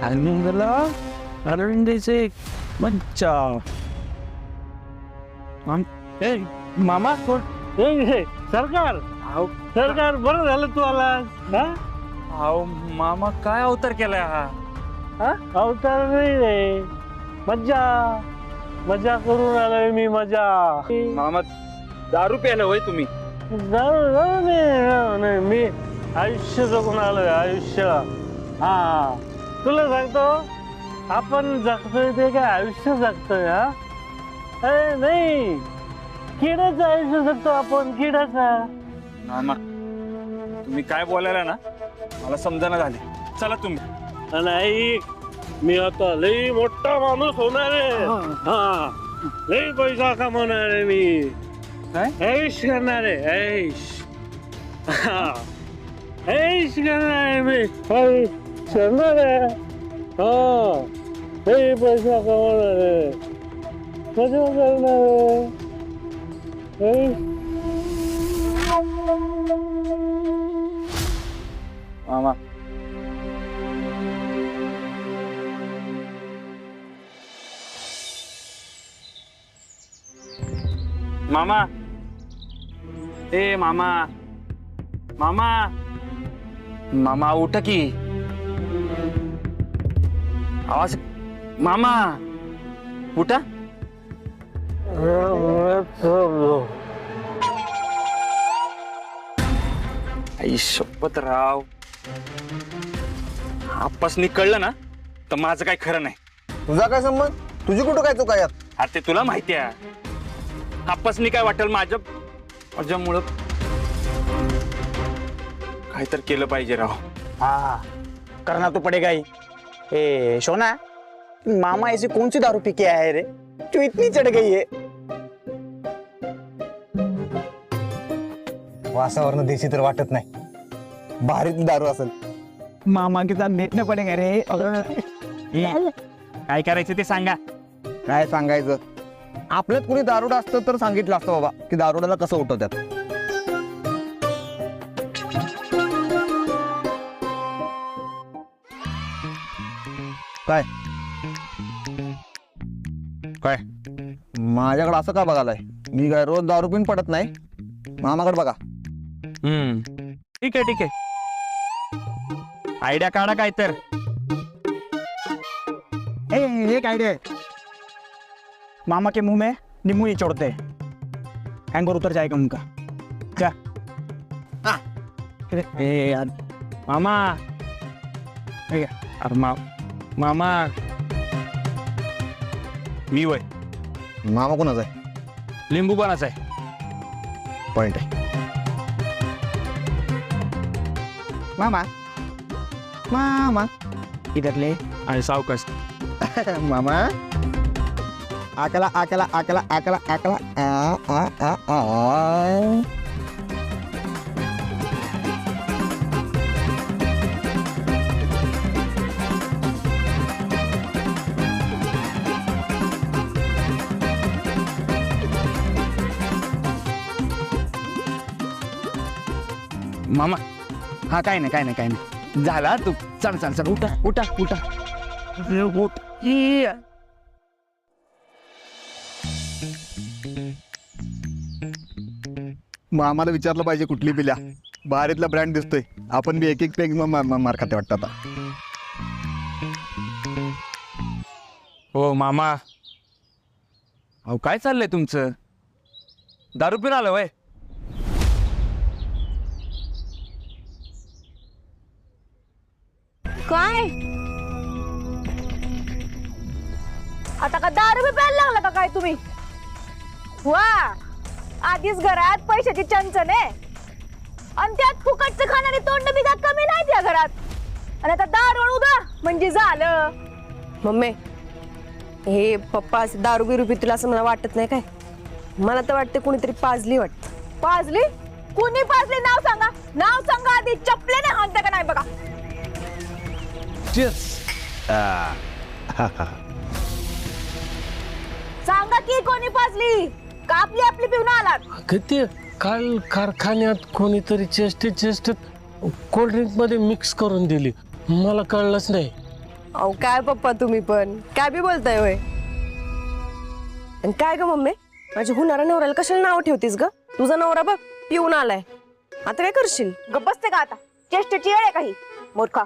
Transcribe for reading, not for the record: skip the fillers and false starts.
आनंदला अरविंदेचे मज्जा. मामा कोण? सरकार सरकार बरं झालं तू आलास. अहो मामा काय अवतार केलाय हा? अवतार नाही रे, मज्जा मजा करून आलोय मी. मजा मामा दारू प्यायला होय तुम्ही? नाही मी आयुष्य जगून आलोय आयुष्य. हा तुला सांगतो, आपण जगतोय ते काय आयुष्य जगतोय. हा नाही, किड्याचं आयुष्य जगतो आपण, किड्याचा. मामा तुम्ही काय बोलायला ना मला समजना झाले. चला तुम्ही. नाही, मी आता लई मोठा माणूस होणार आहे. हा लई पैसा कमवणार आहे मी. काय ऐश करणार आहे, ऐश. ऐश करणार आहे मी, ऐश करणार आहे. हा लई पैसा कमवणार आहे, मजा करणार आहे. मामा मामा ए मामा मामा मामा उठा की. आवाज मामा उठा. आई शपथ राव, आप्पासनी कळलं ना तर माझं काय खरं नाही. तुझा काय संबंध? तुझी कुठं काय चुका यात? अरे ते तुला माहिती आहे. आप्पासनी काय वाटेल माझ्यामुळं काय तर केलं पाहिजे राव. हाँ करना तो पड़ेगा ही. ए सोना, मामा ऐसी कौन सी दारू पी के आया है रे जो इतनी चढ़ गई है? वासावरनं देशी तर वाटत नाही, भारीत दारू असेल. मामा के साथ भेटना पड़ेगा रे. काय करायचं ते सांगा. काय सांगायचं, आपल्यात कुणी दारुडा असतं तर सांगितलं असतं बाबा की दारुड्याला कसं उठवतात. काय काय माझ्याकडे असं का बघालाय? मी काय रोज दारू पिऊन पडत नाही. मामाकडे बघा. ठीक आहे ठीक आहे, आयडिया काढा काय तर. एक आइडिया है. मामा के मुंह में नींबू ही छोड़ते हैं, हैंगओवर उतर जाएगा उनका. क्या? ए यार मामा, अरे मामा मी वय मामा कोणाचा आहे? लिंबू बनाचा आहे. पॉइंट आहे. मामा मामा इधर ले. आणि सावकाश. मामा आकला आकला आकला आकला आकला आ आ आ आ. मामा हा काय नाही काय नाही काय नाही झाला. तू चल चल चल उठा उठा उठा. उठ. मामाला विचारलं पाहिजे कुठली पिल्या. बाहेरीतला ब्रँड दिसतोय. आपण बी एक एक पेग मार खाते वाटतं आता. हो मामा, अहो काय चाललंय तुमचं? दारू पिऊन आलं वय? काय आता का दारू बी प्यायला लागला का काय तुम्ही? वा, आधीच घरात पैशाची चंचन आहे आणि त्यात फुकटचं खाणारी तोंड बी का कमी नाही त्या घरात. आणि आता दारू उगा म्हणजे झालं. मम्मी, हे पप्पा दारू बिरू पितील असं मला वाटत नाही. काय मला तर वाटते कुणीतरी पाजली वाटत. पाजली? कुणी पाजली? नाव सांगा, नाव सांगा आधी. चपलेने हाणता का नाही बघा. सांगा की कोणी पाजली का आपली आपली पिऊन आलात? ते काल कारखान्यात कोणीतरी चेष्टेत कोल्ड्रिंक मध्ये मिक्स करून दिली, मला कळलंच नाही. अहो काय पप्पा तुम्ही पण काय बी बोलताय होय. आणि काय ग मम्मी माझ्या हुनारा नवऱ्याला कशाला नाव ठेवतीस ग? तुझा नवरा बघ पिऊन आलाय, आता काय करशील? गप्प बसते का आता? चेष्टेची येळ आहे काही मूर्खा.